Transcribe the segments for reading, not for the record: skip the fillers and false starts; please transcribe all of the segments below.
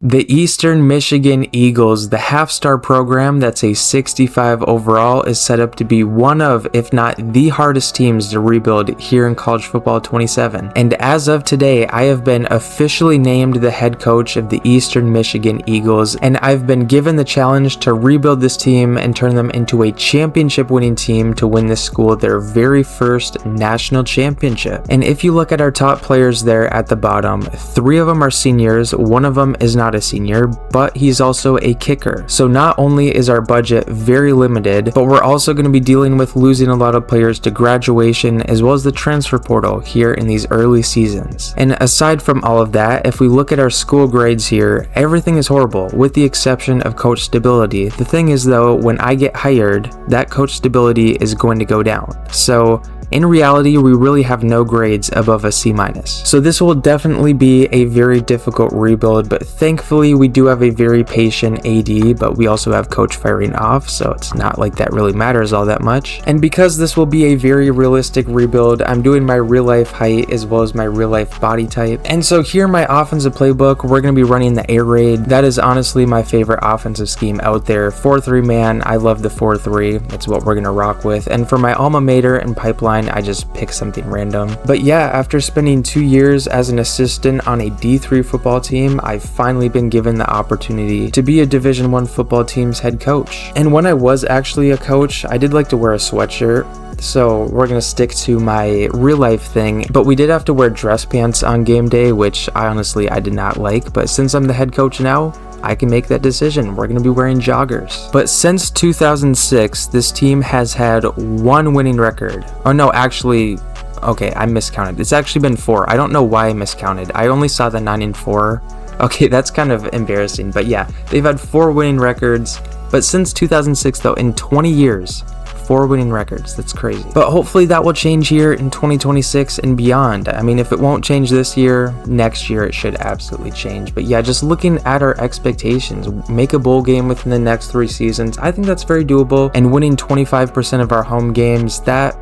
The Eastern Michigan Eagles, the half-star program that's a 65 overall, is set up to be one of, if not the hardest teams to rebuild here in college football 27. And as of today, I have been officially named the head coach of the Eastern Michigan Eagles, and I've been given the challenge to rebuild this team and turn them into a championship-winning team to win this school their very first national championship. And if you look at our top players there at the bottom, 3 of them are seniors, 1 of them is not a senior, but he's also a kicker. So not only is our budget very limited, but we're also going to be dealing with losing a lot of players to graduation as well as the transfer portal here in these early seasons. And aside from all of that, if we look at our school grades here, everything is horrible with the exception of coach stability. The thing is though, when I get hired, that coach stability is going to go down. So in reality, we really have no grades above a C-. So this will definitely be a very difficult rebuild, but thankfully we do have a very patient AD, but we also have coach firing off, so it's not like that really matters all that much. And because this will be a very realistic rebuild, I'm doing my real life height as well as my real life body type. And so here in my offensive playbook, we're going to be running the air raid. That is honestly my favorite offensive scheme out there. 4-3 man, I love the 4-3. That's what we're going to rock with. And for my alma mater and pipeline, I just pick something random. But yeah, after spending 2 years as an assistant on a D3 football team, I've finally been given the opportunity to be a Division I football team's head coach. And when I was actually a coach, I did like to wear a sweatshirt. So we're going to stick to my real life thing, but we did have to wear dress pants on game day, which I did not like. But since I'm the head coach now, I can make that decision. We're going to be wearing joggers. But since 2006, this team has had 1 winning record. Oh no, actually, okay, I miscounted. It's actually been 4. I don't know why I miscounted. I only saw the 9-4. Okay, that's kind of embarrassing. But yeah, they've had 4 winning records. But since 2006 though, in 20 years, 4 winning records. That's crazy. But hopefully that will change here in 2026 and beyond. I mean, if it won't change this year, next year it should absolutely change. But yeah, just looking at our expectations, make a bowl game within the next 3 seasons. I think that's very doable. And winning 25% of our home games, that,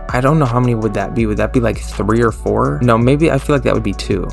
I don't know how many would that be. Would that be like 3 or 4? No, maybe I feel like that would be 2.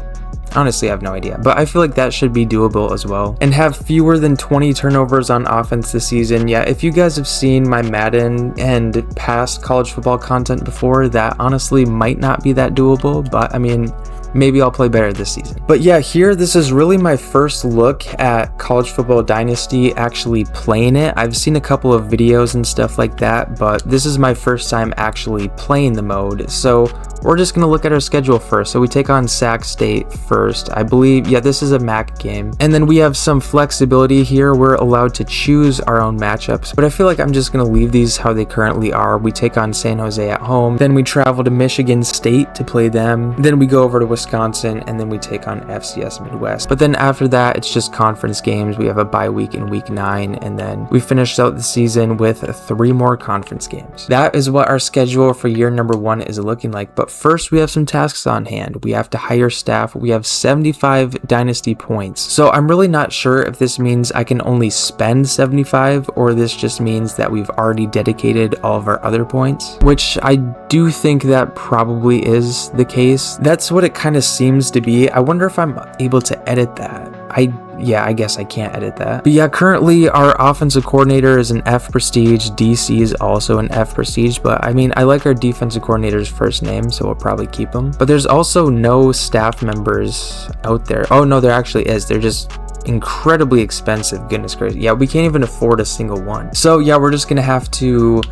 Honestly, I have no idea, but I feel like that should be doable as well. And have fewer than 20 turnovers on offense this season. Yeah, if you guys have seen my Madden and past college football content before, that honestly might not be that doable, but I mean, maybe I'll play better this season. But yeah, here, this is really my first look at College Football Dynasty actually playing it. I've seen a couple of videos and stuff like that, but this is my first time actually playing the mode. So we're just going to look at our schedule first. So we take on Sac State first. I believe, yeah, this is a MAC game. And then we have some flexibility here. We're allowed to choose our own matchups, but I feel like I'm just going to leave these how they currently are. We take on San Jose at home. Then we travel to Michigan State to play them. Then we go over to Wisconsin, and then we take on FCS Midwest. But then after that, it's just conference games. We have a bye week in week 9, and then we finished out the season with 3 more conference games. That is what our schedule for year number 1 is looking like. But first, we have some tasks on hand. We have to hire staff. We have 75 dynasty points. So I'm really not sure if this means I can only spend 75, or this just means that we've already dedicated all of our other points, which I do think that probably is the case. That's what it kind of seems to be. I wonder if I'm able to edit that. I guess I can't edit that. But yeah, currently our offensive coordinator is an F prestige. DC is also an F prestige, but I mean, I like our defensive coordinator's first name, so we'll probably keep him. But there's also no staff members out there. Oh no, there actually is. They're just incredibly expensive. Goodness gracious. Yeah, we can't even afford a single one. So yeah, we're just gonna have to,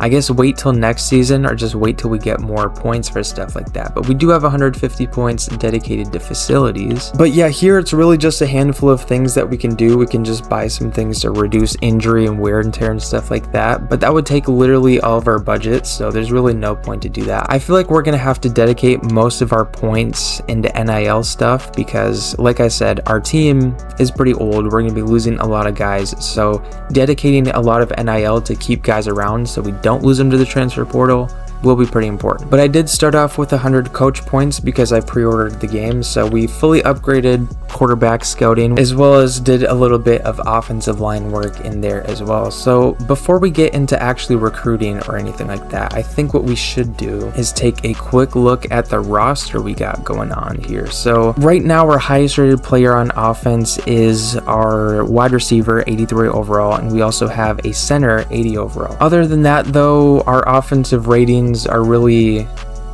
I guess, wait till next season, or just wait till we get more points for stuff like that. But we do have 150 points dedicated to facilities. But yeah, here it's really just a handful of things that we can do. We can just buy some things to reduce injury and wear and tear and stuff like that. But that would take literally all of our budget, so there's really no point to do that. I feel like we're going to have to dedicate most of our points into NIL stuff because, like I said, our team is pretty old. We're going to be losing a lot of guys. So dedicating a lot of NIL to keep guys around so we don't lose them to the transfer portal will be pretty important. But I did start off with 100 coach points because I pre-ordered the game, so we fully upgraded quarterback scouting as well as did a little bit of offensive line work in there as well. So before we get into actually recruiting or anything like that, I think what we should do is take a quick look at the roster we got going on here. So right now our highest rated player on offense is our wide receiver, 83 overall, and we also have a center, 80 overall. Other than that though, our offensive ratings are really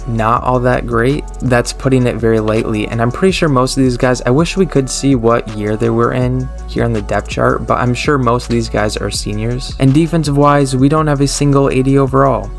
not all that great. That's putting it very lightly, and I'm pretty sure most of these guys, I wish we could see what year they were in here on the depth chart, but I'm sure most of these guys are seniors. And defensive wise, we don't have a single 80 overall.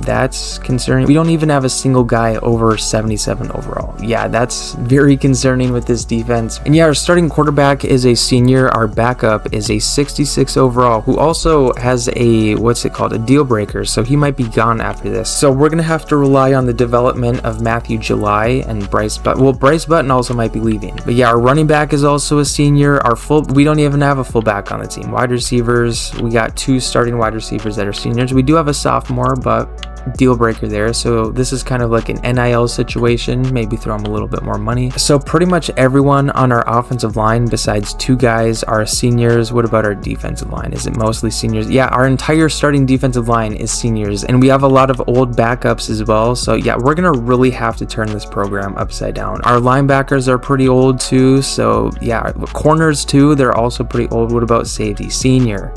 That's concerning. We don't even have a single guy over 77 overall. Yeah, that's very concerning with this defense. And yeah, our starting quarterback is a senior. Our backup is a 66 overall, who also has a, a deal breaker. So he might be gone after this. So we're going to have to rely on the development of Matthew July and Bryce Button. Well, Bryce Button also might be leaving. But yeah, our running back is also a senior. We don't even have a fullback on the team. Wide receivers, we got 2 starting wide receivers that are seniors. We do have a sophomore, but deal breaker there. So this is kind of like an NIL situation, maybe throw him a little bit more money. So pretty much everyone on our offensive line besides 2 guys are seniors. What about our defensive line? Is it mostly seniors? Yeah, our entire starting defensive line is seniors, and we have a lot of old backups as well. So yeah, we're gonna really have to turn this program upside down. Our linebackers are pretty old too, so yeah, corners too, they're also pretty old. What about safety? Senior.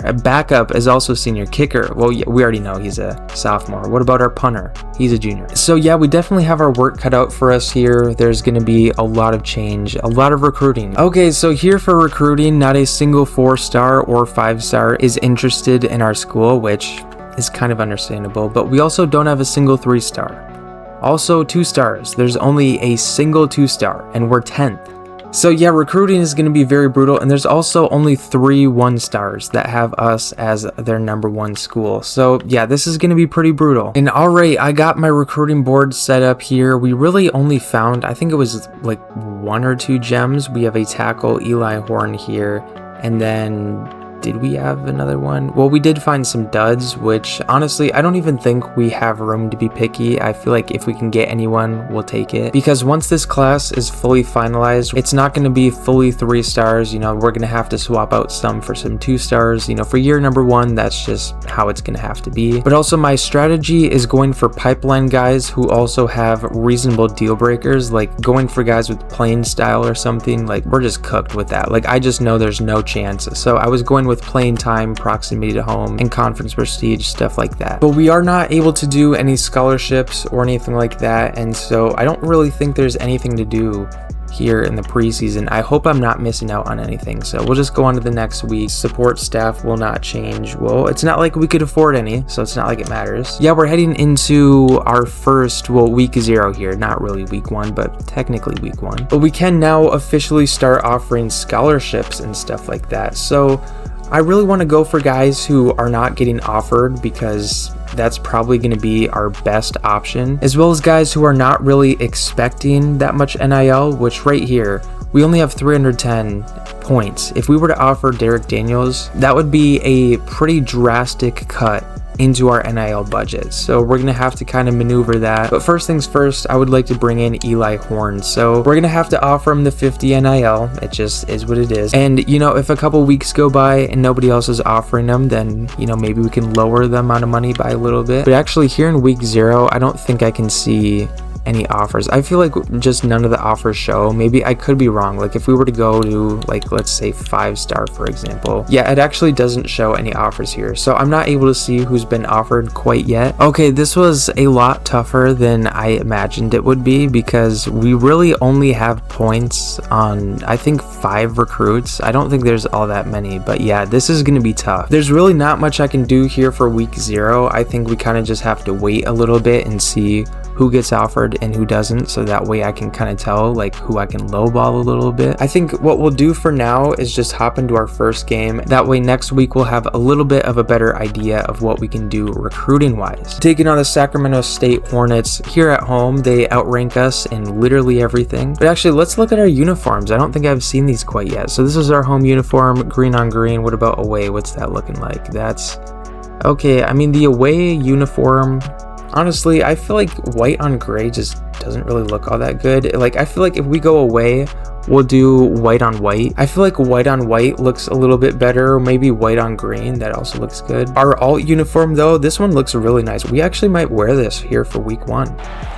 A backup is also senior. Kicker, well, yeah, we already know he's a sophomore. What about our punter? He's a junior. So yeah, we definitely have our work cut out for us here. There's going to be a lot of change, a lot of recruiting. Okay, so here for recruiting, not a single 4-star or 5-star is interested in our school, which is kind of understandable, but we also don't have a single 3-star. Also 2 stars. There's only a single 2-star, and we're 10th. So yeah, recruiting is going to be very brutal, and there's also only 3 1-stars that have us as their number 1 school. So yeah, this is going to be pretty brutal. And alright, I got my recruiting board set up here. We really only found, I think it was like 1 or 2 gems. We have a tackle, Eli Horn here, and then did we have another one? Well, we did find some duds, which honestly, I don't even think we have room to be picky. I feel like if we can get anyone, we'll take it. Because once this class is fully finalized, it's not going to be fully 3 stars. You know, we're going to have to swap out some for some 2 stars. You know, for year number 1, that's just how it's going to have to be. But also my strategy is going for pipeline guys who also have reasonable deal breakers, like going for guys with playing style or something. Like, we're just cooked with that. Like, I just know there's no chance. So I was going with playing time, proximity to home, and conference prestige, stuff like that. But we are not able to do any scholarships or anything like that, and so I don't really think there's anything to do here in the preseason. I hope I'm not missing out on anything, so we'll just go on to the next week. Support staff will not change. Well, it's not like we could afford any, so it's not like it matters. Yeah, we're heading into our first, well, week 0 here. Not really week 1, but technically week 1. But we can now officially start offering scholarships and stuff like that. So I really want to go for guys who are not getting offered, because that's probably going to be our best option, as well as guys who are not really expecting that much NIL, which right here, we only have 310 points. If we were to offer Derek Daniels, that would be a pretty drastic cut into our NIL budget. So we're going to have to kind of maneuver that. But first things first, I would like to bring in Eli Horn. So we're going to have to offer him the 50 NIL. It just is what it is. And, you know, if a couple weeks go by and nobody else is offering them, then, you know, maybe we can lower the amount of money by a little bit. But actually here in week 0, I don't think I can see any offers. I feel like just none of the offers show. Maybe I could be wrong. Like if we were to go to, like, let's say 5-star, for example. Yeah, it actually doesn't show any offers here. So I'm not able to see who's been offered quite yet. Okay, this was a lot tougher than I imagined it would be, because we really only have points on, I think, 5 recruits. I don't think there's all that many, but yeah, this is going to be tough. There's really not much I can do here for week 0. I think we kind of just have to wait a little bit and see who gets offered and who doesn't, so that way I can kind of tell like who I can lowball a little bit. I think what we'll do for now is just hop into our first game. That way next week we'll have a little bit of a better idea of what we can do recruiting wise. Taking on the Sacramento State Hornets here at home, they outrank us in literally everything. But actually, let's look at our uniforms. I don't think I've seen these quite yet. So this is our home uniform, green on green. What about away? What's that looking like? That's okay. I mean, the away uniform, honestly, I feel like white on gray just doesn't really look all that good. Like, I feel like if we go away, we'll do white on white. I feel like white on white looks a little bit better. Maybe white on green, that also looks good. Our alt uniform though, this one looks really nice. We actually might wear this here for week 1.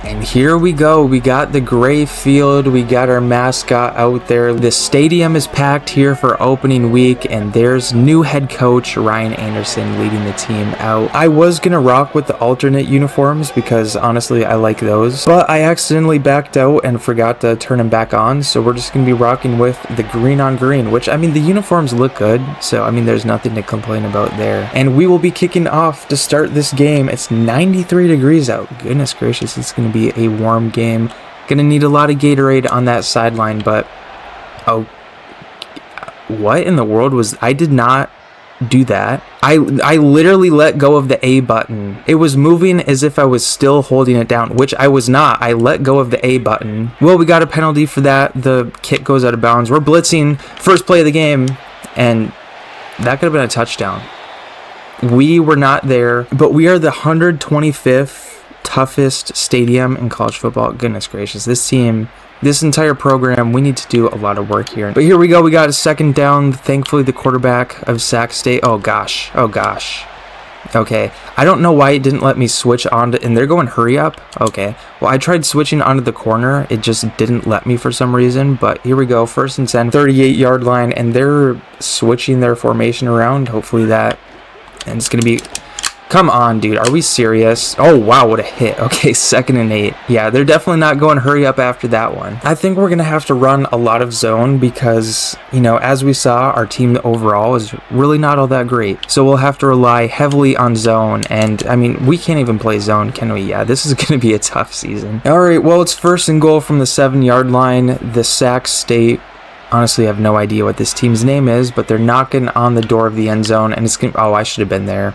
And here we go. We got the gray field. We got our mascot out there. The stadium is packed here for opening week, and there's new head coach Ryan Anderson leading the team out. I was gonna rock with the alternate uniforms because honestly I like those, but I accidentally backed out and forgot to turn them back on, so we're just gonna be rocking with the green on green, which, I mean, the uniforms look good, so I mean there's nothing to complain about there. And we will be kicking off to start this game. It's 93 degrees out. Goodness gracious, it's gonna be a warm game. Gonna need a lot of Gatorade on that sideline, but oh, what in the world was, I did not do that. I literally let go of the A button. It was moving as if I was still holding it down, which I was not. I let go of the A button. Well, we got a penalty for that. The kick goes out of bounds. We're blitzing, first play of the game, and that could have been a touchdown. We were not there, but we are the 125th toughest stadium in college football. Goodness gracious, this team, this entire program, we need to do a lot of work here. But here we go. We got a second down. Thankfully, the quarterback of Sac State. Oh gosh. Oh gosh. Okay. I don't know why it didn't let me switch on to, and they're going hurry up. Okay. Well, I tried switching onto the corner. It just didn't let me for some reason. But here we go. 1st and 10, 38-yard line, and they're switching their formation around. Hopefully that, and it's going to be, come on, dude. Are we serious? Oh, wow, what a hit. Okay, 2nd and 8. Yeah, they're definitely not going hurry up after that one. I think we're going to have to run a lot of zone because, you know, as we saw, our team overall is really not all that great. So we'll have to rely heavily on zone. And, I mean, we can't even play zone, can we? Yeah, this is going to be a tough season. All right, well, it's 1st and goal from the 7-yard line. The Sac State, honestly, I have no idea what this team's name is, but they're knocking on the door of the end zone. And it's going to, oh, I should have been there.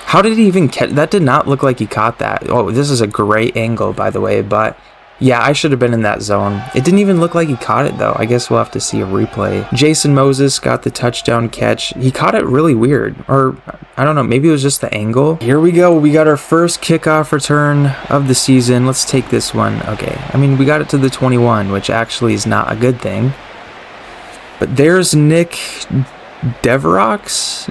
How did he even catch? That did not look like he caught that. Oh, this is a great angle, by the way. But yeah, I should have been in that zone. It didn't even look like he caught it, though. I guess we'll have to see a replay. Jason Moses got the touchdown catch. He caught it really weird. Or, I don't know, maybe it was just the angle. Here we go. We got our first kickoff return of the season. Let's take this one. Okay. I mean, we got it to the 21, which actually is not a good thing. But there's Nick Deverix?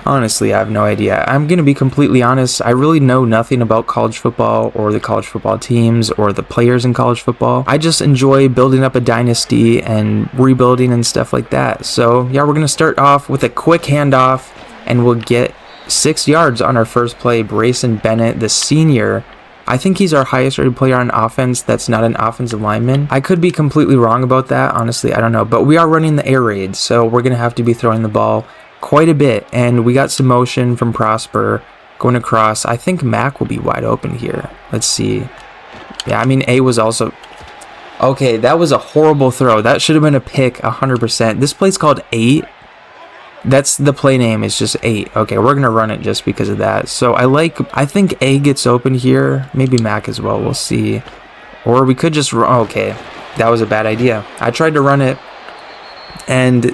Honestly, I have no idea. I'm going to be completely honest. I really know nothing about college football or the college football teams or the players in college football. I just enjoy building up a dynasty and rebuilding and stuff like that. So, yeah, we're going to start off with a quick handoff and we'll get 6 yards on our first play. Brayson Bennett, the senior, I think he's our highest rated player on offense that's not an offensive lineman. I could be completely wrong about that. Honestly, I don't know. But we are running the air raid, so we're going to have to be throwing the ball quite a bit. And we got some motion from Prosper going across. I think Mac will be wide open here. Let's see. Yeah, I mean, A was also... Okay, that was a horrible throw. That should have been a pick 100%. This play's called 8. That's the play name, is just 8. Okay, we're going to run it just because of that. So I think A gets open here. Maybe Mac as well. We'll see. Or we could just run. Okay, that was a bad idea. I tried to run it, and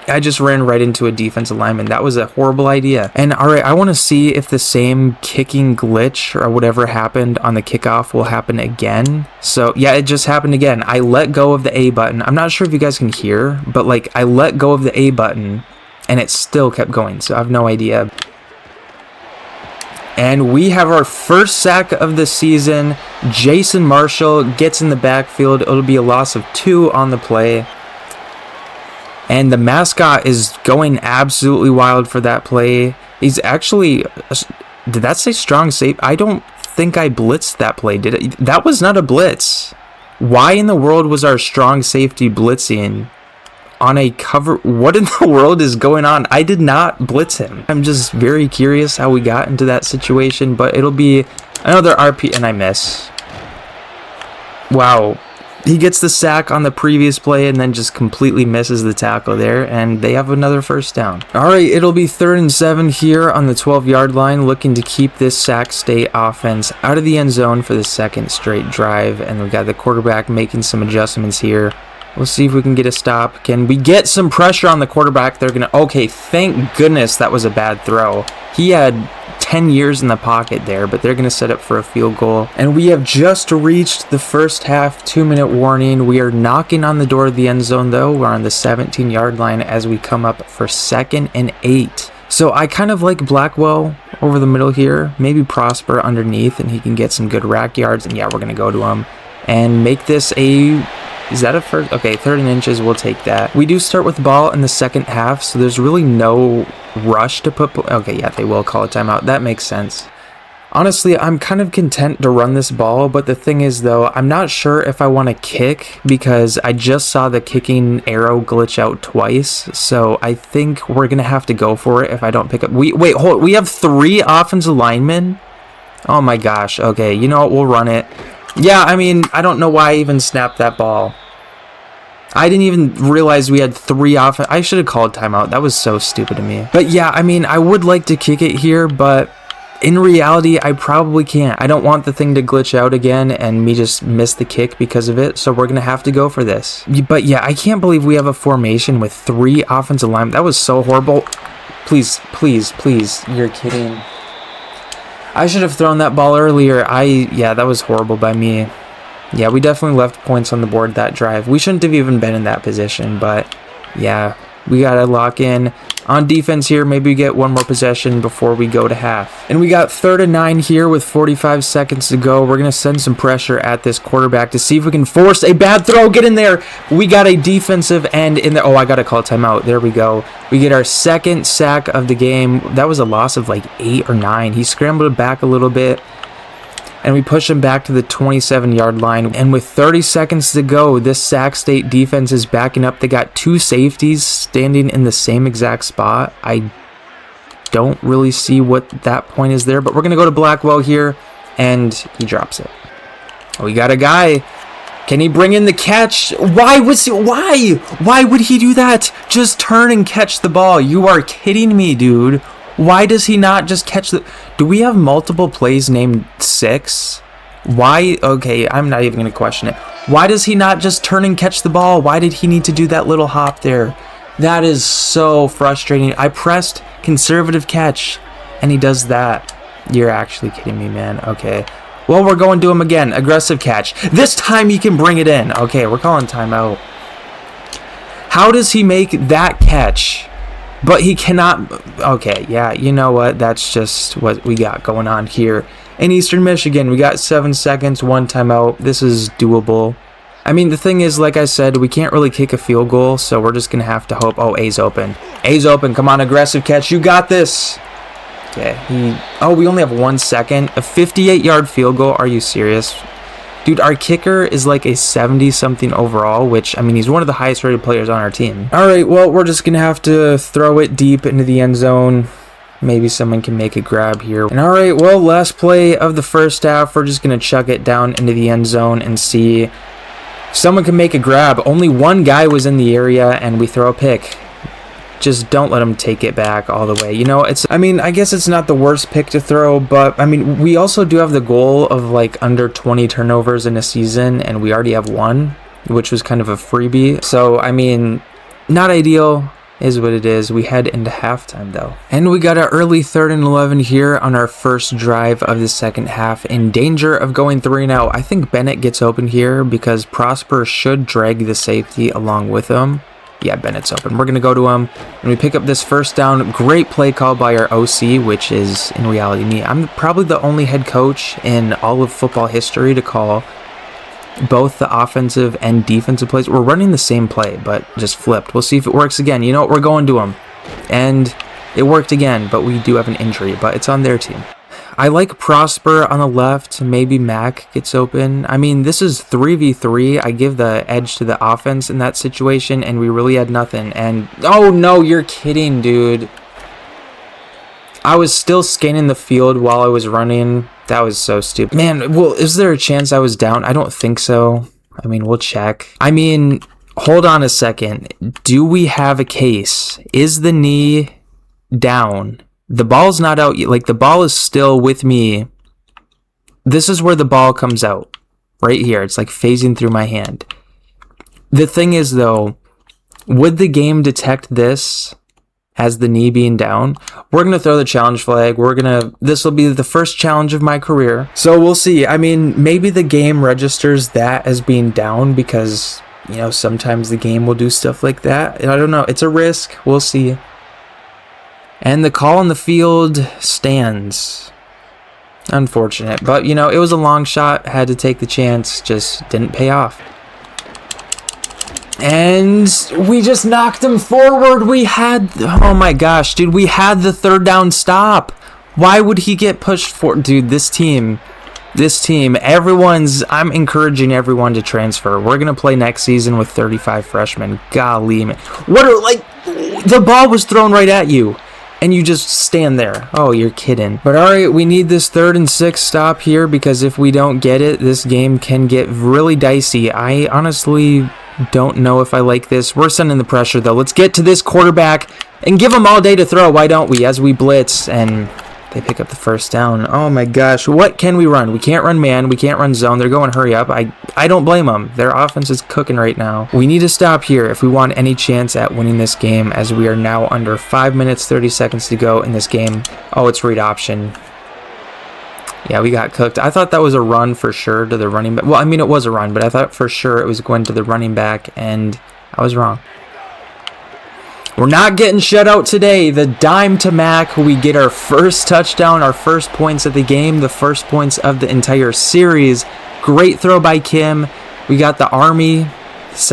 I just ran right into a defensive lineman. That was a horrible idea. And all right, I want to see if the same kicking glitch or whatever happened on the kickoff will happen again. So yeah, it just happened again. I let go of the A button. I'm not sure if you guys can hear, but like I let go of the A button and it still kept going. So I have no idea. And we have our first sack of the season. Jason Marshall gets in the backfield. It'll be a loss of 2 on the play. And the mascot is going absolutely wild for that play. He's actually... Did that say strong safety? I don't think I blitzed that play, did it? That was not a blitz. Why in the world was our strong safety blitzing on a cover? What in the world is going on? I did not blitz him. I'm just very curious how we got into that situation, but it'll be another RP, and I miss. Wow. He gets the sack on the previous play and then just completely misses the tackle there, and they have another first down. All right, it'll be 3rd and 7 here on the 12-yard line, looking to keep this Sac State offense out of the end zone for the second straight drive, and we've got the quarterback making some adjustments here. We'll see if we can get a stop. Can we get some pressure on the quarterback? They're going to... Okay, thank goodness that was a bad throw. He had 10 years in the pocket there, but they're going to set up for a field goal. And we have just reached the first half 2-minute warning. We are knocking on the door of the end zone, though. We're on the 17-yard line as we come up for 2nd and 8. So I kind of like Blackwell over the middle here. Maybe Prosper underneath, and he can get some good rack yards. And yeah, we're going to go to him and make this a... Is that a first? Okay, 3rd and inches, we'll take that. We do start with the ball in the second half, so there's really no rush to put... Okay, yeah, they will call a timeout. That makes sense. Honestly, I'm kind of content to run this ball, but the thing is, though, I'm not sure if I want to kick because I just saw the kicking arrow glitch out twice, so I think we're going to have to go for it if I don't pick up... Wait, hold, we have 3 offensive linemen? Oh my gosh, okay, you know what, we'll run it. Yeah, I mean, I don't know why I even snapped that ball. I didn't even realize we had 3 off. I should have called timeout. That was so stupid of me. But yeah, I mean, I would like to kick it here, but in reality, I probably can't. I don't want the thing to glitch out again and me just miss the kick because of it, so we're going to have to go for this. But yeah, I can't believe we have a formation with 3 offensive linemen. That was so horrible. Please, please, please. You're kidding. I should have thrown that ball earlier. Yeah, that was horrible by me. Yeah, we definitely left points on the board that drive. We shouldn't have even been in that position, but yeah, we got to lock in. On defense here, maybe we get one more possession before we go to half. And we got 3rd and 9 here with 45 seconds to go. We're going to send some pressure at this quarterback to see if we can force a bad throw. Get in there. We got a defensive end in there. Oh, I got to call timeout. There we go. We get our 2nd sack of the game. That was a loss of like 8 or 9. He scrambled back a little bit. And we push him back to the 27-yard line. And with 30 seconds to go, this Sac State defense is backing up. They got 2 safeties standing in the same exact spot. I don't really see what that point is there, but we're going to go to Blackwell here, and he drops it. We got a guy. Can he bring in the catch? Why would he do that? Just turn and catch the ball. You are kidding me, dude. Why does he not just catch the... Do we have multiple plays named 6? Why? Okay, I'm not even going to question it. Why does he not just turn and catch the ball? Why did he need to do that little hop there? That is so frustrating. I pressed conservative catch, and he does that. You're actually kidding me, man. Okay. Well, we're going to him again. Aggressive catch. This time he can bring it in. Okay, we're calling timeout. How does he make that catch? But he cannot... Okay, yeah, you know what? That's just what we got going on here. In Eastern Michigan, we got 7 seconds, 1 timeout. This is doable. I mean, the thing is, like I said, we can't really kick a field goal, so we're just going to have to hope... Oh, A's open. A's open. Come on, aggressive catch. You got this. Okay, Oh, we only have 1 second. A 58-yard field goal? Are you serious? Dude, our kicker is like a 70-something overall, which, I mean, he's one of the highest-rated players on our team. All right, well, we're just going to have to throw it deep into the end zone. Maybe someone can make a grab here. And all right, well, last play of the first half. We're just going to chuck it down into the end zone and see if someone can make a grab. Only 1 guy was in the area, and we throw a pick. Just don't let him take it back all the way. You know, I mean, I guess it's not the worst pick to throw, but, I mean, we also do have the goal of, like, under 20 turnovers in a season, and we already have 1, which was kind of a freebie. So, I mean, not ideal is what it is. We head into halftime, though. And we got an early 3rd and 11 here on our first drive of the second half, in danger of going 3-0. I think Bennett gets open here because Prosper should drag the safety along with him. Yeah, Bennett's open. We're going to go to him, and we pick up this first down. Great play call by our OC, which is, in reality, me. I'm probably the only head coach in all of football history to call both the offensive and defensive plays. We're running the same play, but just flipped. We'll see if it works again. You know what? We're going to him. And it worked again, but we do have an injury, but it's on their team. I like Prosper on the left. Maybe Mac gets open. I mean, this is 3v3. I give the edge to the offense in that situation, and we really had nothing. And, oh no, you're kidding, dude. I was still scanning the field while I was running. That was so stupid. Man, well, is there a chance I was down? I don't think so. I mean, we'll check. I mean, hold on a second. Do we have a case? Is the knee down? The ball's not out yet. Like, the ball is still with me. This is where the ball comes out. Right here. It's like phasing through my hand. The thing is, though, would the game detect this has the knee being down. We're going to throw the challenge flag. This will be the first challenge of my career. So we'll see. I mean, maybe the game registers that as being down because, you know, sometimes the game will do stuff like that. I don't know. It's a risk. We'll see. And the call on the field stands. Unfortunate. But, you know, it was a long shot. Had to take the chance. Just didn't pay off. And we just knocked him forward. Oh my gosh, dude, we had the third down stop. Why would he get pushed forward? Dude, this team, I'm encouraging everyone to transfer. We're going to play next season with 35 freshmen. Golly, man. The ball was thrown right at you. And you just stand there. Oh, you're kidding. But all right, we need this 3rd and 6 stop here because if we don't get it, this game can get really dicey. I honestly don't know if I like this. We're sending the pressure, though. Let's get to this quarterback and give him all day to throw. Why don't we? As we blitz, and they pick up the first down. Oh, my gosh. What can we run? We can't run man. We can't run zone. They're going hurry up. I don't blame them. Their offense is cooking right now. We need to stop here if we want any chance at winning this game, as we are now under 5 minutes, 30 seconds to go in this game. Oh, it's read option. Yeah, we got cooked. I thought that was a run for sure to the running back. Well, I mean, it was a run, but I thought for sure it was going to the running back, and I was wrong. We're not getting shut out today. The dime to Mac. We get our first touchdown, our first points of the game, the first points of the entire series. Great throw by Kim. We got the Army.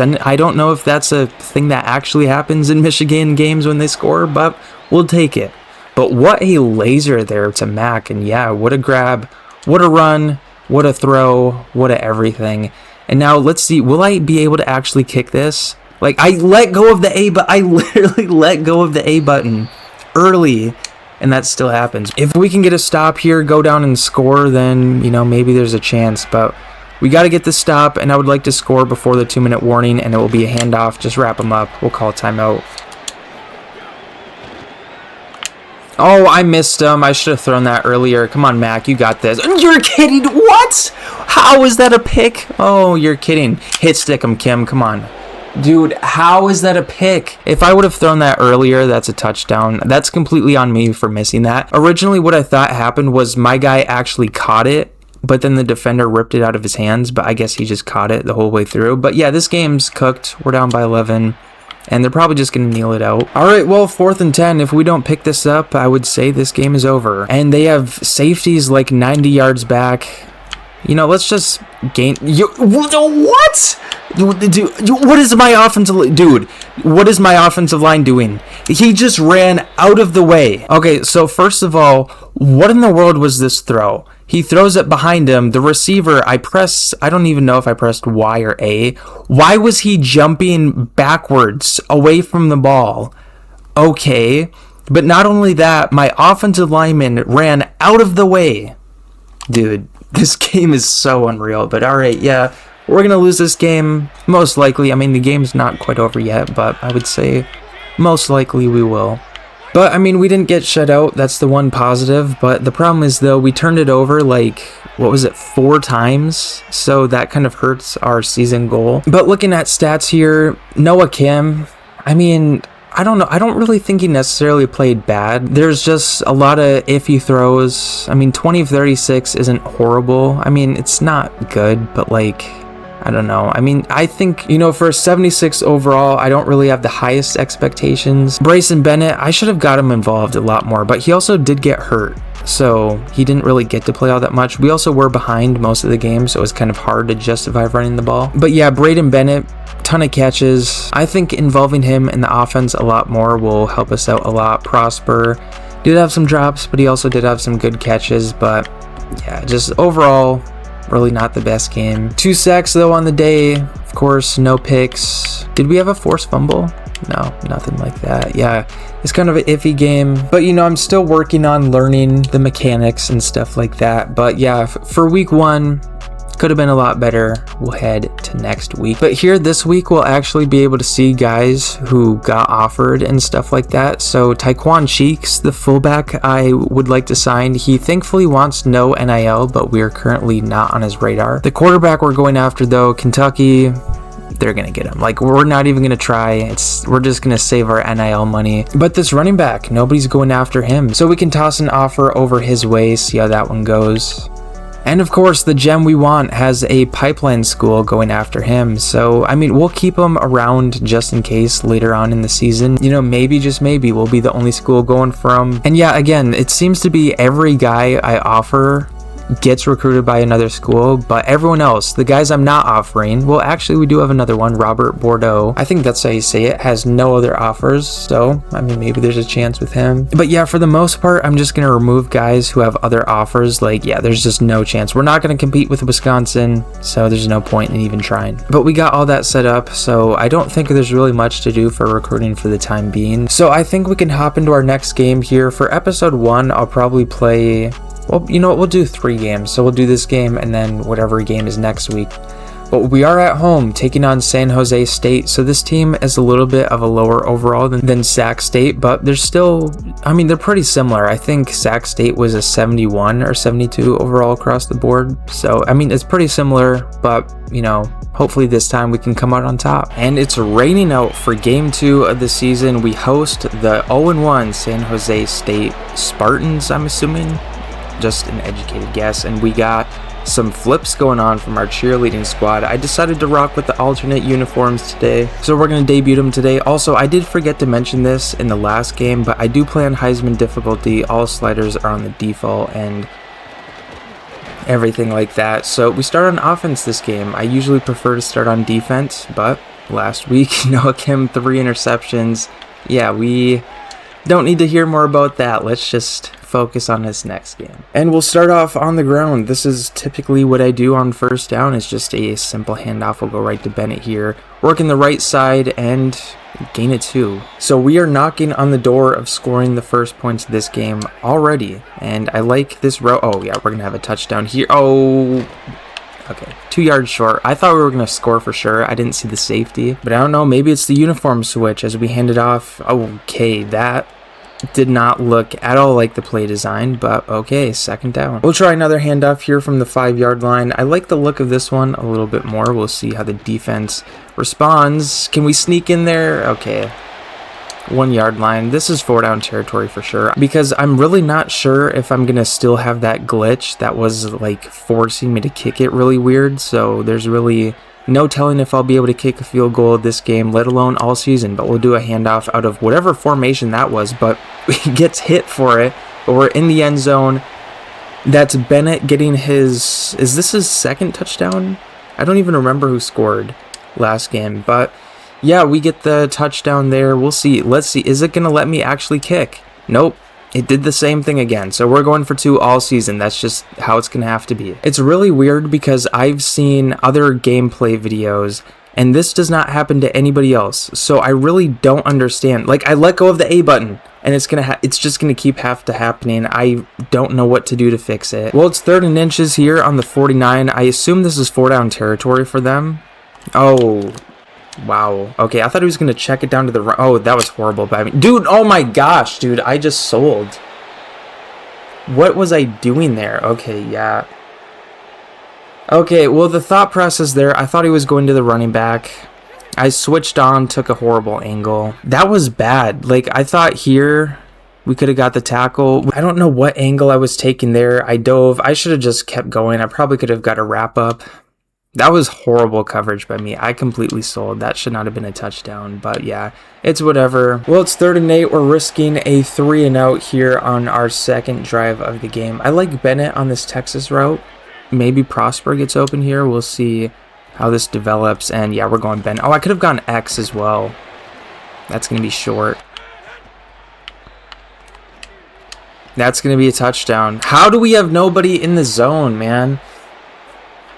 I don't know if that's a thing that actually happens in Michigan games when they score, but we'll take it. But what a laser there to Mac. And yeah, what a grab, what a run, what a throw, what a everything. And now let's see, will I be able to actually kick this? Like, I let go of the A, but I literally let go of the A button early, and that still happens. If we can get a stop here, go down and score, then, you know, maybe there's a chance. But we got to get the stop, and I would like to score before the 2-minute warning, and it will be a handoff. Just wrap them up. We'll call timeout. Oh, I missed him. I should have thrown that earlier. Come on, Mac. You got this. You're kidding. What? How is that a pick? Oh, you're kidding. Hit stick him, Kim. Come on. Dude, how is that a pick? If I would have thrown that earlier, that's a touchdown. That's completely on me for missing that. Originally, what I thought happened was my guy actually caught it, but then the defender ripped it out of his hands, but I guess he just caught it the whole way through. But yeah, this game's cooked. We're down by 11, and they're probably just going to kneel it out. All right, well, 4th and 10. If we don't pick this up, I would say this game is over. And they have safeties like 90 yards back. You know, let's just gain... What? What is my offensive line doing? He just ran out of the way. Okay, so first of all, what in the world was this throw? He throws it behind him. The receiver, I don't even know if I pressed Y or A. Why was he jumping backwards away from the ball? Okay, but not only that, my offensive lineman ran out of the way. Dude, this game is so unreal. But all right, yeah, we're going to lose this game, most likely. I mean, the game's not quite over yet, but I would say most likely we will. But, I mean, we didn't get shut out. That's the one positive. But the problem is, though, we turned it over, like, 4 times? So that kind of hurts our season goal. But looking at stats here, Noah Kim, I mean, I don't know. I don't really think he necessarily played bad. There's just a lot of iffy throws. I mean, 20 of 36 isn't horrible. I mean, it's not good, but, like, I don't know. I mean, I think, you know, for a 76 overall, I don't really have the highest expectations. Brayson Bennett, I should have got him involved a lot more, but he also did get hurt, so he didn't really get to play all that much. We also were behind most of the game, so it was kind of hard to justify running the ball. But yeah, Brayden Bennett, ton of catches. I think involving him in the offense a lot more will help us out a lot. Prosper did have some drops, but he also did have some good catches. But yeah, just overall, really not the best game. 2 sacks though on the day. Of course, no picks. Did we have a forced fumble? No, nothing like that. Yeah, it's kind of an iffy game. But, you know, I'm still working on learning the mechanics and stuff like that. But yeah, for week 1, could have been a lot better. We'll head to next week. But here this week, we'll actually be able to see guys who got offered and stuff like that. So Taekwon Cheeks, the fullback I would like to sign, he thankfully wants no NIL, but we're currently not on his radar. The quarterback we're going after though, Kentucky, they're gonna get him. Like, we're not even gonna try. We're just gonna save our NIL money. But this running back, nobody's going after him, so we can toss an offer over his way, see how that one goes. And of course, the gem we want has a pipeline school going after him. So, I mean, we'll keep him around just in case later on in the season. You know, maybe, just maybe, we'll be the only school going for him. And yeah, again, it seems to be every guy I offer gets recruited by another school, but everyone else, the guys I'm not offering, well, actually, we do have another one, Robert Bordeaux. I think that's how you say it, has no other offers, so, I mean, maybe there's a chance with him. But yeah, for the most part, I'm just gonna remove guys who have other offers. Like, yeah, there's just no chance. We're not gonna compete with Wisconsin, so there's no point in even trying. But we got all that set up, so I don't think there's really much to do for recruiting for the time being. So I think we can hop into our next game here. For episode 1, I'll probably play... Well, you know what, we'll do 3 games. So we'll do this game and then whatever game is next week. But we are at home taking on San Jose State. So this team is a little bit of a lower overall than Sac State, but they're still, I mean, they're pretty similar. I think Sac State was a 71 or 72 overall across the board. So, I mean, it's pretty similar, but, you know, hopefully this time we can come out on top. And it's raining out for game 2 of the season. We host the 0-1 San Jose State Spartans, I'm assuming. Just an educated guess. And we got some flips going on from our cheerleading squad. I decided to rock with the alternate uniforms today, so we're going to debut them today. Also, I did forget to mention this in the last game, but I do play on Heisman difficulty. All sliders are on the default and everything like that. So we start on offense this game. I usually prefer to start on defense, but last week, Noah Kim, 3 interceptions. Yeah, we don't need to hear more about that. Let's just focus on this next game. And we'll start off on the ground. This is typically what I do on first down. It's just a simple handoff. We'll go right to Bennett here. Working the right side and gain it 2. So we are knocking on the door of scoring the first points of this game already. And I like this row. Oh yeah, we're going to have a touchdown here. Oh, okay, 2 yards short. I thought we were going to score for sure. I didn't see the safety, but I don't know. Maybe it's the uniform switch as we hand it off. Okay, that did not look at all like the play design, but okay, second down. We'll try another handoff here from the 5-yard line. I like the look of this one a little bit more. We'll see how the defense responds. Can we sneak in there? Okay. 1-yard line. This is 4-down territory for sure, because I'm really not sure if I'm gonna still have that glitch that was like forcing me to kick it really weird. So there's really no telling if I'll be able to kick a field goal this game, let alone all season. But we'll do a handoff out of whatever formation that was, but he gets hit for it. But we're in the end zone. That's Bennett getting his... Is this his second touchdown? I don't even remember who scored last game. But yeah, we get the touchdown there. We'll see. Let's see. Is it going to let me actually kick? Nope. It did the same thing again. So we're going for 2 all season. That's just how it's going to have to be. It's really weird because I've seen other gameplay videos and this does not happen to anybody else. So I really don't understand. Like, I let go of the A button and it's just going to keep happening. I don't know what to do to fix it. Well, it's 3rd and inches here on the 49. I assume this is 4-down territory for them. Oh, wow. Okay, I thought he was going to check it down to the right. Oh, that was horrible by me. Dude, oh my gosh, dude. I just sold. What was I doing there? Okay, yeah. Okay, well, the thought process there, I thought he was going to the running back. I switched on, took a horrible angle. That was bad. Like, I thought here we could have got the tackle. I don't know what angle I was taking there. I dove. I should have just kept going. I probably could have got a wrap up. That was horrible coverage by me. I completely sold. That should not have been a touchdown, but yeah, it's whatever. Well, it's 3rd and 8. We're risking a 3-and-out here on our second drive of the game. I like Bennett on this Texas route. Maybe Prosper gets open here. We'll see how this develops. And yeah, we're going Bennett. Oh, I could have gone X as well. That's going to be short. That's going to be a touchdown. How do we have nobody in the zone, man?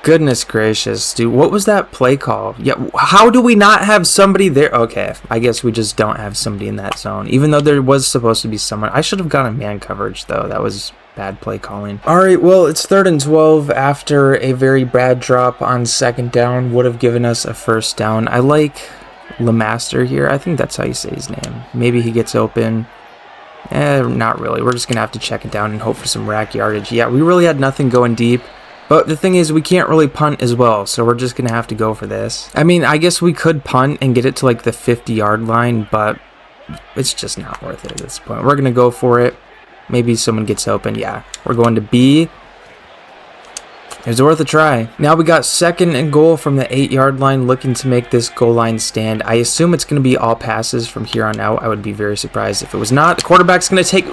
Goodness gracious, dude. What was that play call? Yeah, how do we not have somebody there? Okay, I guess we just don't have somebody in that zone, even though there was supposed to be someone. I should have gotten man coverage, though. That was bad play calling. All right, well, it's 3rd and 12 after a very bad drop on 2nd down. Would have given us a 1st down. I like Lemaster here. I think that's how you say his name. Maybe he gets open. Not really. We're just going to have to check it down and hope for some rack yardage. Yeah, we really had nothing going deep. But the thing is, we can't really punt as well, so we're just going to have to go for this. I mean, I guess we could punt and get it to like the 50-yard line, but it's just not worth it at this point. We're going to go for it. Maybe someone gets open. Yeah, we're going to B. It's worth a try. Now we got 2nd and goal from the 8-yard line, looking to make this goal line stand. I assume it's going to be all passes from here on out. I would be very surprised if it was not. The quarterback's going to take...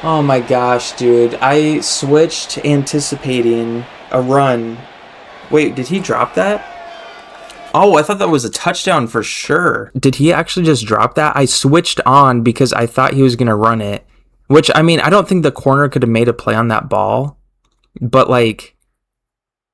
Oh my gosh, dude. I switched anticipating a run. Wait, did he drop that? Oh, I thought that was a touchdown for sure. Did he actually just drop that? I switched on because I thought he was going to run it. Which, I mean, I don't think the corner could have made a play on that ball. But, like...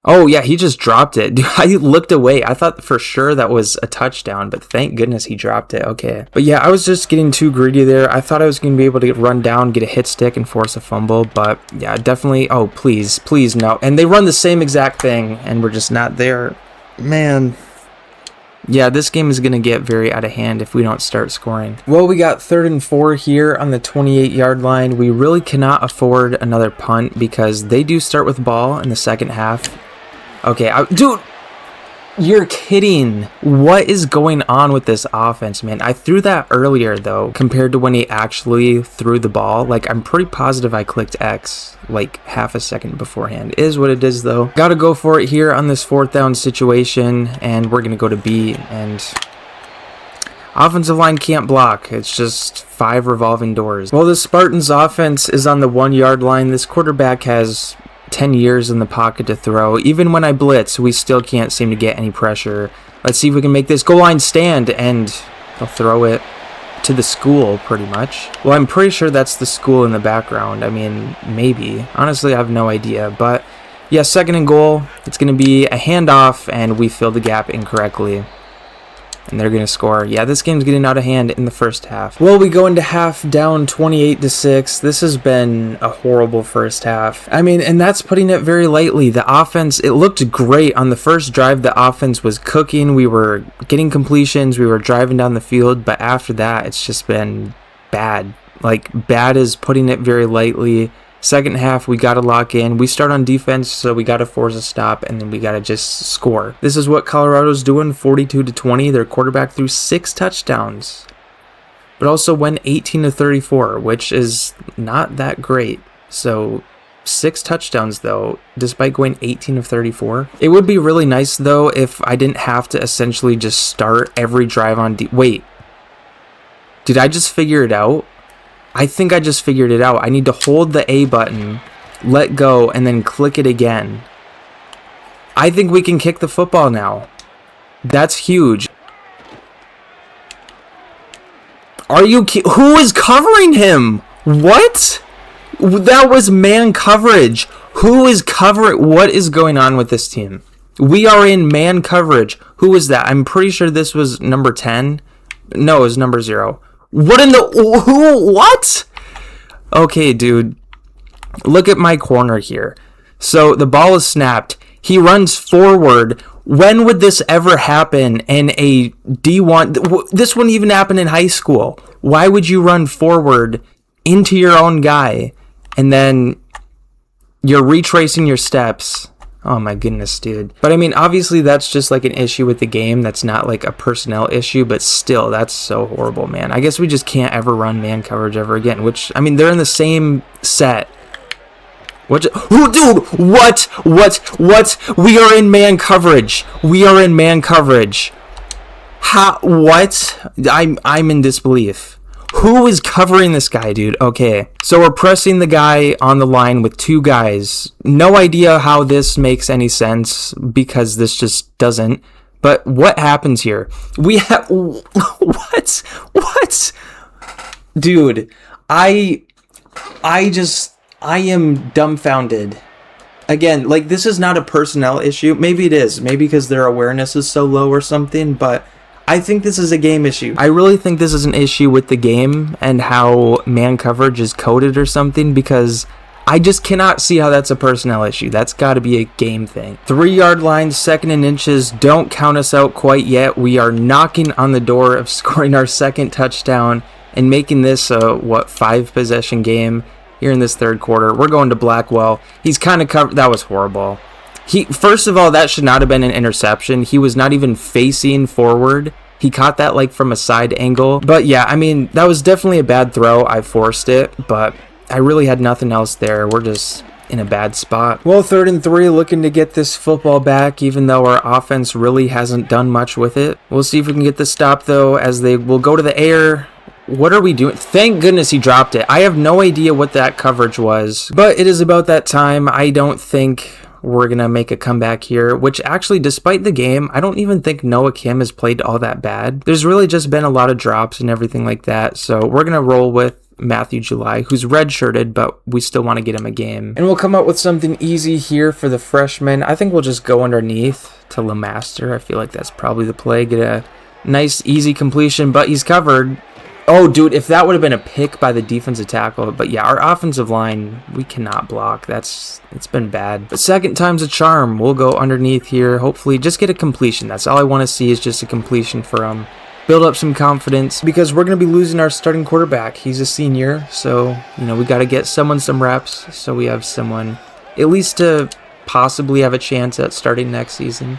Oh, yeah, he just dropped it. Dude, I looked away. I thought for sure that was a touchdown, but thank goodness he dropped it. Okay. But, yeah, I was just getting too greedy there. I thought I was going to be able to run down, get a hit stick, and force a fumble. But, yeah, definitely... Oh, please. Please, no. And they run the same exact thing, and we're just not there. Man... Yeah, this game is going to get very out of hand if we don't start scoring. Well, we got 3rd and 4 here on the 28-yard line. We really cannot afford another punt because they do start with ball in the second half. Okay, dude, you're kidding. What is going on with this offense, man? I threw that earlier, though, compared to when he actually threw the ball. Like, I'm pretty positive I clicked X like half a second beforehand. Is what it is, though. Gotta go for it here on this 4th down situation, and we're gonna go to B, and offensive line can't block. It's just 5 revolving doors. Well, the Spartans offense is on the 1-yard line. This quarterback has 10 years in the pocket to throw. Even when I blitz, we still can't seem to get any pressure. Let's see if we can make this goal line stand, and they'll throw it to the school, pretty much. Well, I'm pretty sure that's the school in the background. I mean, maybe. Honestly, I have no idea. But, yeah, 2nd and goal. It's going to be a handoff, and we fill the gap incorrectly. And they're going to score. Yeah, this game's getting out of hand in the first half. Well, we go into half down 28-6. This has been a horrible first half. I mean, and that's putting it very lightly. The offense, it looked great. On the first drive, the offense was cooking. We were getting completions. We were driving down the field. But after that, it's just been bad. Like, bad is putting it very lightly. Second half, we got to lock in. We start on defense, so we got to force a stop, and then we got to just score. This is what Colorado's doing, 42-20. Their quarterback threw 6 touchdowns, but also went 18-34, which is not that great. So 6 touchdowns, though, despite going 18 of 34. It would be really nice, though, if I didn't have to essentially just start every drive on Wait, did I just figure it out? I think I just figured it out. I need to hold the A button, let go, and then click it again. I think we can kick the football now. That's huge. Are you who is covering him? What? That was man coverage. Who is covering? What is going on with this team? We are in man coverage. Who was that? I'm pretty sure this was number 10. No, it was number 0. What in the... Who? What? Okay, dude. Look at my corner here. So, the ball is snapped. He runs forward. When would this ever happen in a D1? This wouldn't even happen in high school. Why would you run forward into your own guy, and then you're retracing your steps? Oh my goodness, dude. But I mean, obviously that's just like an issue with the game. That's not like a personnel issue, but still, that's so horrible, man. I guess we just can't ever run man coverage ever again, which, I mean, they're in the same set. What? Dude, what? We are in man coverage. We are in man coverage. How? What? I'm in disbelief. Who is covering this guy, dude? Okay, so we're pressing the guy on the line with 2 guys. No idea how this makes any sense because this just doesn't. But what happens here? We have... What? What? Dude, I am dumbfounded. Again, like, this is not a personnel issue. Maybe it is. Maybe because their awareness is so low or something, but... I think this is a game issue. I really think this is an issue with the game and how man coverage is coded or something, because I just cannot see how that's a personnel issue. That's got to be a game thing. 3-yard line, 2nd and inches. Don't count us out quite yet. We are knocking on the door of scoring our 2nd touchdown and making this a, 5-possession game. here in this third quarter. We're going to Blackwell. He's kind of covered. That was horrible. First of all, that should not have been an interception. He was not even facing forward. He caught that like from a side angle. But yeah, I mean, that was definitely a bad throw. I forced it, but I really had nothing else there. We're just in a bad spot. Well, 3rd and 3, looking to get this football back, even though our offense really hasn't done much with it. We'll see if we can get the stop, though, as they will go to the air. What are we doing? Thank goodness he dropped it. I have no idea what that coverage was, but it is about that time. I don't think we're going to make a comeback here, which actually, despite the game, I don't even think Noah Kim has played all that bad. There's really just been a lot of drops and everything like that, so we're going to roll with Matthew July, who's redshirted, but we still want to get him a game. And we'll come up with something easy here for the freshman. I think we'll just go underneath to LeMaster. I feel like that's probably the play. Get a nice, easy completion, but he's covered. Oh, dude, if that would have been a pick by the defensive tackle. But yeah, our offensive line, we cannot block. It's been bad. But second time's a charm. We'll go underneath here. Hopefully, just get a completion. That's all I want to see is just a completion for him. Build up some confidence because we're going to be losing our starting quarterback. He's a senior, so, you know, we got to get someone some reps so we have someone at least to possibly have a chance at starting next season.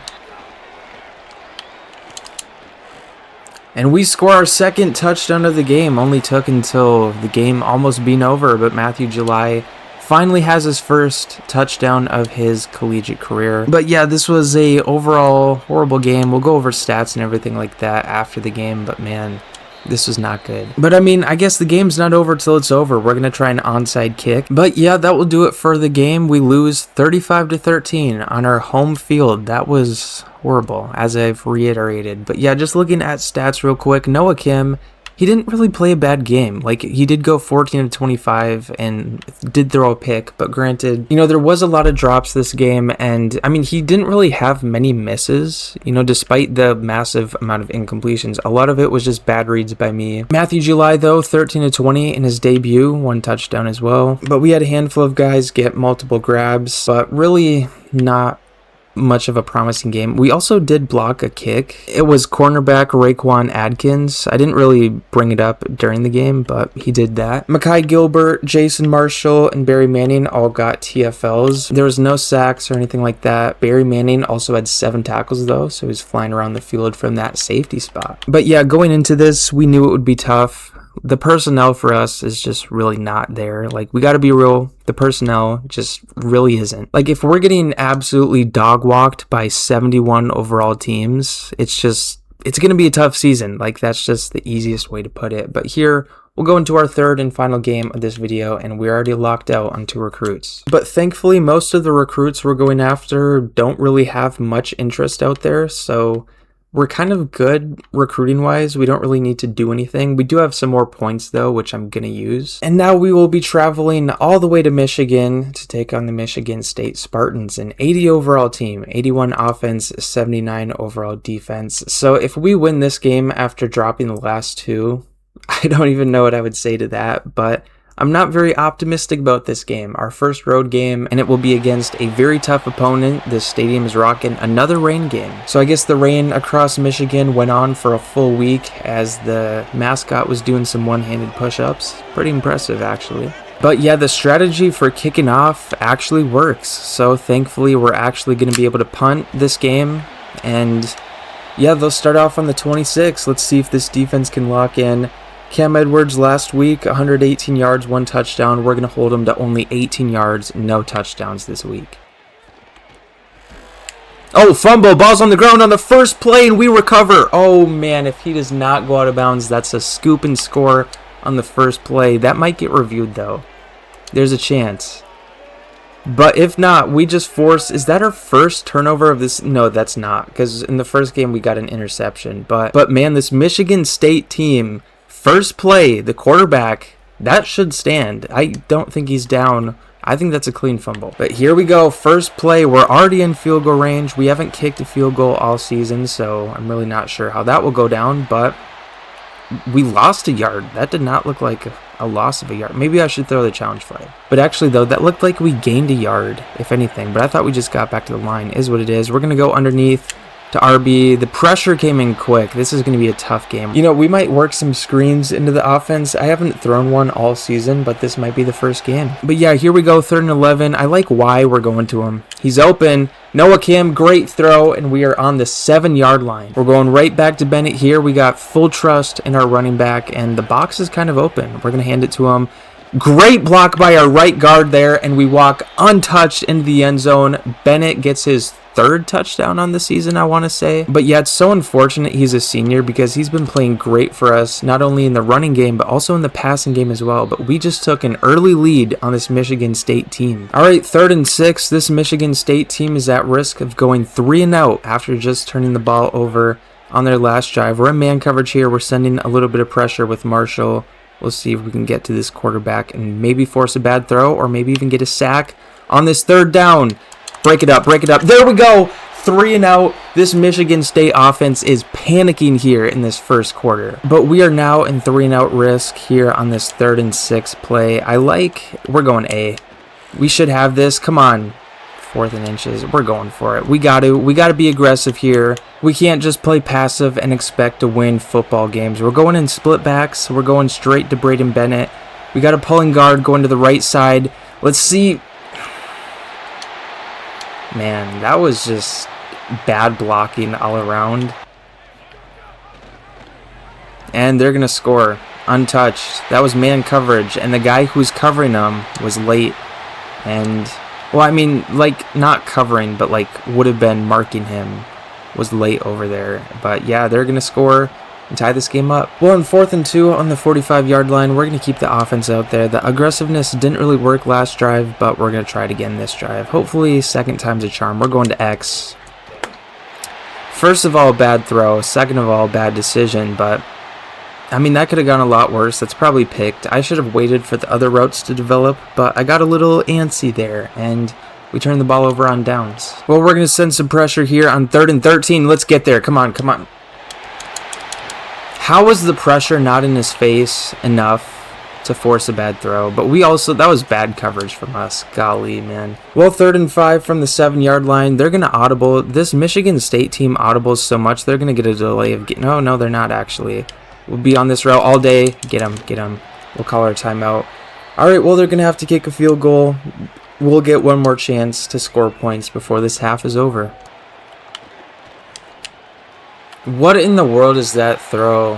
And we score our second touchdown of the game. Only took until the game almost being over, but Matthew July finally has his first touchdown of his collegiate career. But yeah, this was a overall horrible game. We'll go over stats and everything like that after the game, but man, this was not good. But I mean, I guess the game's not over till it's over. We're going to try an onside kick. But yeah, that will do it for the game. We lose 35-13 on our home field. That was horrible, as I've reiterated. But yeah, just looking at stats real quick, Noah Kim, he didn't really play a bad game. Like, he did go 14-25 and did throw a pick, but granted, you know, there was a lot of drops this game, and I mean, he didn't really have many misses, you know, despite the massive amount of incompletions. A lot of it was just bad reads by me. Matthew July, though, 13-20 in his debut, 1 touchdown as well. But we had a handful of guys get multiple grabs, but really not much of a promising game. We also did block a kick. It was cornerback Raekwon Adkins. I didn't really bring it up during the game, but he did that. Mekhi Gilbert, Jason Marshall, and Barry Manning all got TFLs. There was no sacks or anything like that. Barry Manning also had 7 tackles though, so he was flying around the field from that safety spot. But yeah, going into this, we knew it would be tough. The personnel for us is just really not there. Like, we got to be real. The personnel just really isn't. Like, if we're getting absolutely dog walked by 71 overall teams, it's going to be a tough season. Like, that's just the easiest way to put it. But here, we'll go into our third and final game of this video, and we're already locked out on 2 recruits. But thankfully, most of the recruits we're going after don't really have much interest out there, so we're kind of good recruiting-wise. We don't really need to do anything. We do have some more points, though, which I'm going to use. And now we will be traveling all the way to Michigan to take on the Michigan State Spartans, an 80 overall team, 81 offense, 79 overall defense. So if we win this game after dropping the last 2, I don't even know what I would say to that, but I'm not very optimistic about this game, our first road game, and it will be against a very tough opponent. This stadium is rocking another rain game. So I guess the rain across Michigan went on for a full week as the mascot was doing some one-handed push-ups. Pretty impressive, actually. But yeah, the strategy for kicking off actually works. So thankfully, we're actually going to be able to punt this game. And yeah, they'll start off on the 26. Let's see if this defense can lock in. Cam Edwards last week, 118 yards, 1 touchdown. We're going to hold him to only 18 yards, no touchdowns this week. Oh, fumble. Ball's on the ground on the first play, and we recover. Oh, man, if he does not go out of bounds, that's a scoop and score on the first play. That might get reviewed, though. There's a chance. But if not, we just force... Is that our first turnover of this? No, that's not, because in the first game we got an interception. But man, this Michigan State team... First play, the quarterback, that should stand. I don't think he's down. I think that's a clean fumble. But here we go. First play. We're already in field goal range. We haven't kicked a field goal all season, so I'm really not sure how that will go down. But we lost a yard. That did not look like a loss of a yard. Maybe I should throw the challenge flag. But actually, though, that looked like we gained a yard, if anything. But I thought we just got back to the line. Is what it is. We're going to go underneath. to RB. The pressure came in quick. This is going to be a tough game. You know, we might work some screens into the offense. I haven't thrown one all season, but this might be the first game. But yeah, here we go, 3rd and 11. I like why we're going to him. He's open. Noah Kim, great throw, and we are on the 7-yard line. We're going right back to Bennett here. We got full trust in our running back, and the box is kind of open. We're going to hand it to him. Great block by our right guard there, and we walk untouched into the end zone. Bennett gets his 3rd touchdown on the season, I want to say. But yeah, it's so unfortunate he's a senior because he's been playing great for us, not only in the running game, but also in the passing game as well. But we just took an early lead on this Michigan State team. All right, 3rd and 6. This Michigan State team is at risk of going 3 and out after just turning the ball over on their last drive. We're in man coverage here. We're sending a little bit of pressure with Marshall. We'll see if we can get to this quarterback and maybe force a bad throw or maybe even get a sack on this 3rd down. Break it up, break it up. There we go. 3 and out. This Michigan State offense is panicking here in this first quarter. But we are now in 3 and out risk here on this 3rd and 6 play. We're going A. We should have this. Come on. 4th and inches. We're going for it. We got to be aggressive here. We can't just play passive and expect to win football games. We're going in split backs. We're going straight to Braden Bennett. We got a pulling guard going to the right side. Let's see. Man, that was just bad blocking all around. And they're going to score untouched. That was man coverage, and the guy who's covering them was late. And, well, I mean, like, not covering, but, like, would have been marking him was late over there. But, yeah, they're going to score and tie this game up. Well, in 4th and 2 on the 45-yard line, we're going to keep the offense out there. The aggressiveness didn't really work last drive, but we're going to try it again this drive. Hopefully, 2nd time's a charm. We're going to X. First of all, bad throw. Second of all, bad decision, but I mean, that could have gone a lot worse. That's probably picked. I should have waited for the other routes to develop, but I got a little antsy there, and we turned the ball over on downs. Well, we're going to send some pressure here on 3rd and 13. Let's get there. Come on, come on. How was the pressure not in his face enough to force a bad throw? But that was bad coverage from us. Golly, man. Well, 3rd and 5 from the 7-yard line. They're going to audible. This Michigan State team audibles so much, they're going to get a delay of getting... No, they're not actually. We'll be on this route all day. Get him. We'll call our timeout. All right, well, they're going to have to kick a field goal. We'll get one more chance to score points before this half is over. What in the world is that throw?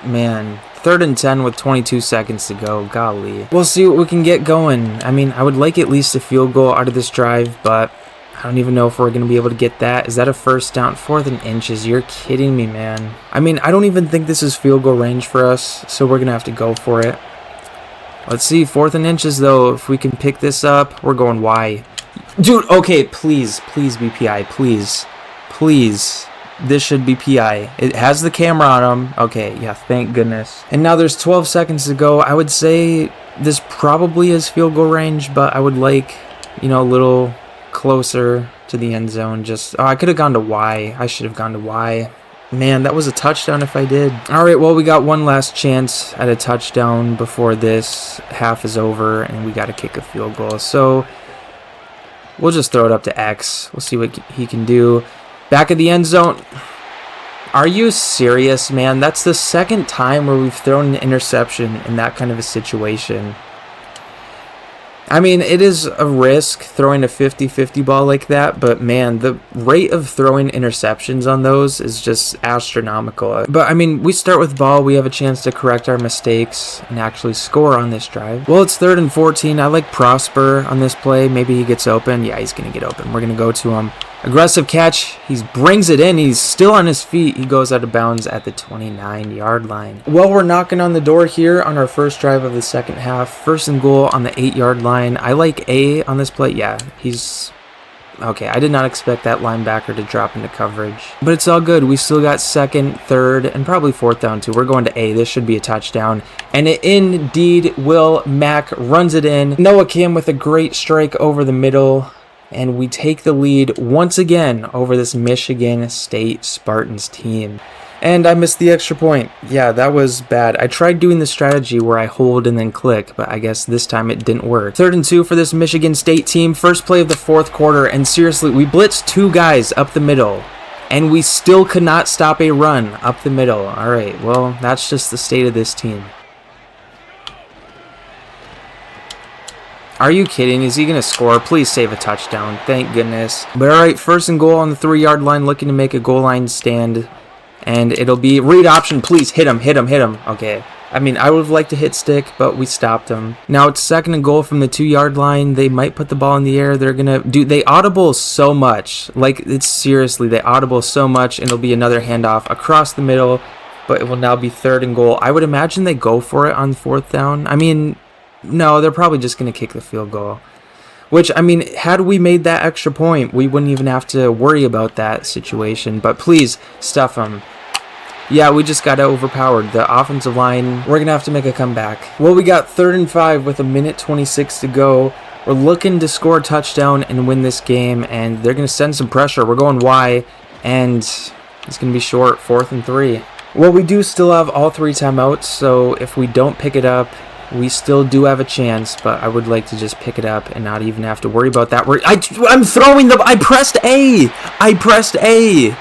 Man, 3rd and 10 with 22 seconds to go. Golly. We'll see what we can get going. I mean, I would like at least a field goal out of this drive, but I don't even know if we're going to be able to get that. Is that a 1st down? 4th and inches. You're kidding me, man. I mean, I don't even think this is field goal range for us, so we're going to have to go for it. Let's see. 4th and inches, though. If we can pick this up, we're going Y. Dude, okay, please be PI. Please. This should be PI. It has the camera on him. Okay, yeah, thank goodness. And now there's 12 seconds to go. I would say this probably is field goal range, but I would like, a little closer to the end zone. I could have gone to Y. I should have gone to Y. Man, that was a touchdown if I did. All right, well, we got one last chance at a touchdown before this half is over, and we got to kick a field goal. So we'll just throw it up to X. We'll see what he can do. Back of the end zone. Are you serious, man? That's the 2nd time where we've thrown an interception in that kind of a situation. I mean, it is a risk throwing a 50-50 ball like that, but man, the rate of throwing interceptions on those is just astronomical. But I mean, we start with ball, we have a chance to correct our mistakes and actually score on this drive. Well, it's 3rd and 14. I like Prosper on this play. Maybe he gets open. Yeah, he's going to get open. We're going to go to him. Aggressive catch. He brings it in. He's still on his feet. He goes out of bounds at the 29-yard line. Well, we're knocking on the door here on our first drive of the second half. 1st and goal on the 8-yard line. I like A on this play. Yeah, he's... Okay, I did not expect that linebacker to drop into coverage. But it's all good. We still got 2nd, 3rd, and probably 4th down too. We're going to A. This should be a touchdown. And it indeed will. Mack runs it in. Noah Kim with a great strike over the middle. And we take the lead once again over this Michigan State Spartans team. And I missed the extra point. Yeah, that was bad. I tried doing the strategy where I hold and then click, but I guess this time it didn't work. 3rd and 2 for this Michigan State team. First play of the 4th quarter, and seriously, we blitzed 2 guys up the middle. And we still could not stop a run up the middle. All right, well, that's just the state of this team. Are you kidding? Is he going to score? Please save a touchdown. Thank goodness. But all right, 1st and goal on the 3-yard line, looking to make a goal line stand. And it'll be read option. Please hit him, hit him, hit him. Okay. I mean, I would have liked to hit stick, but we stopped him. Now it's 2nd and goal from the 2-yard line. They might put the ball in the air. They're going to do, they audible so much. Like, it's seriously, they audible so much, and it'll be another handoff across the middle, but it will now be 3rd and goal. I would imagine they go for it on 4th down. I mean, no, they're probably just going to kick the field goal. Which, I mean, had we made that extra point, we wouldn't even have to worry about that situation. But please, stuff them. Yeah, we just got overpowered. The offensive line, we're going to have to make a comeback. Well, we got 3rd and 5 with 1:26 to go. We're looking to score a touchdown and win this game, and they're going to send some pressure. We're going Y, and it's going to be short, 4th and 3. Well, we do still have all 3 timeouts, so if we don't pick it up, we still do have a chance, but I would like to just pick it up and not even have to worry about that. I'm throwing the... I pressed A! I pressed A!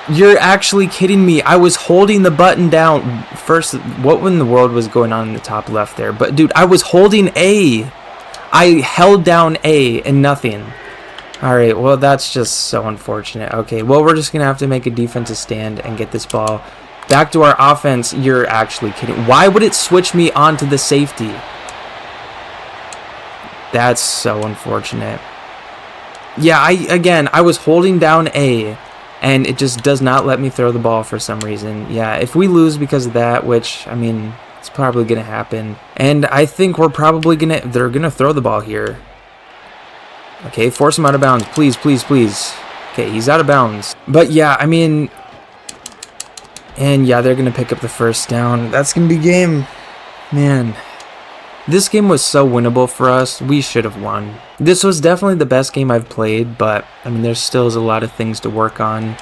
You're actually kidding me. I was holding the button down. First, what in the world was going on in the top left there? But, dude, I was holding A. I held down A and nothing. All right, well, that's just so unfortunate. Okay, well, we're just going to have to make a defensive stand and get this ball back to our offense. You're actually kidding. Why would it switch me onto the safety? That's so unfortunate. Yeah, I was holding down A, and it just does not let me throw the ball for some reason. Yeah, if we lose because of that, which, I mean, it's probably going to happen. And I think we're probably they're going to throw the ball here. Okay, force him out of bounds. Please, please, please. Okay, he's out of bounds. But yeah, I mean... And yeah, they're going to pick up the 1st down. That's going to be game. Man. This game was so winnable for us. We should have won. This was definitely the best game I've played, but I mean, there still is a lot of things to work on.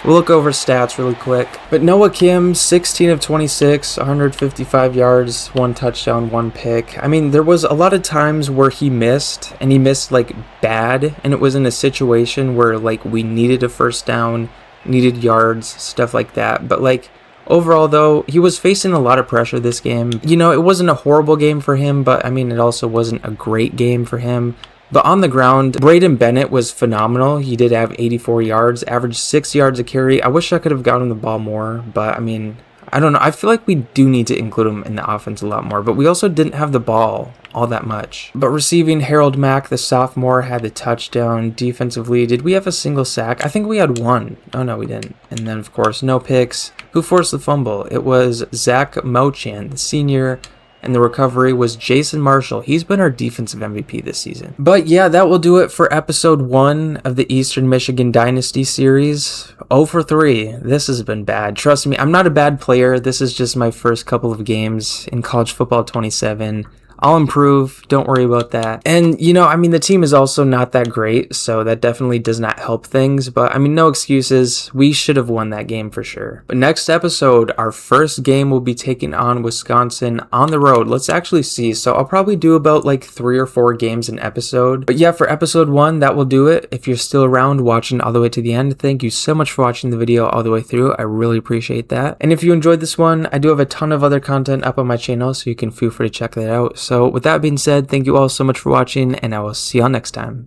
We'll look over stats really quick. But Noah Kim, 16 of 26, 155 yards, 1 touchdown, 1 pick. I mean, there was a lot of times where he missed, and he missed like bad, and it was in a situation where like we needed a 1st down, needed yards, stuff like that. But like overall though, he was facing a lot of pressure this game. You know, it wasn't a horrible game for him, but I mean, it also wasn't a great game for him. But on the ground, Braden Bennett was phenomenal. He did have 84 yards, averaged 6 yards a carry. I wish I could have gotten the ball more, but I mean, I don't know. I feel like we do need to include him in the offense a lot more, but we also didn't have the ball all that much. But receiving, Harold Mack, the sophomore, had the touchdown. Defensively, did we have a single sack? I think we had 1. Oh, no, we didn't. And then, of course, no picks. Who forced the fumble? It was Zach Mochan, the senior, and the recovery was Jason Marshall. He's been our defensive MVP this season. But yeah, that will do it for episode 1 of the Eastern Michigan Dynasty series. 0 for 3. This has been bad. Trust me, I'm not a bad player. This is just my first couple of games in college football 27. I'll improve. Don't worry about that. And, you know, I mean, the team is also not that great, so that definitely does not help things. But, I mean, no excuses. We should have won that game for sure. But next episode, our first game will be taking on Wisconsin on the road. Let's actually see. So I'll probably do about like 3 or 4 games an episode. But yeah, for episode 1, that will do it. If you're still around watching all the way to the end, thank you so much for watching the video all the way through. I really appreciate that. And if you enjoyed this one, I do have a ton of other content up on my channel, so you can feel free to check that out. So with that being said, thank you all so much for watching, and I will see y'all next time.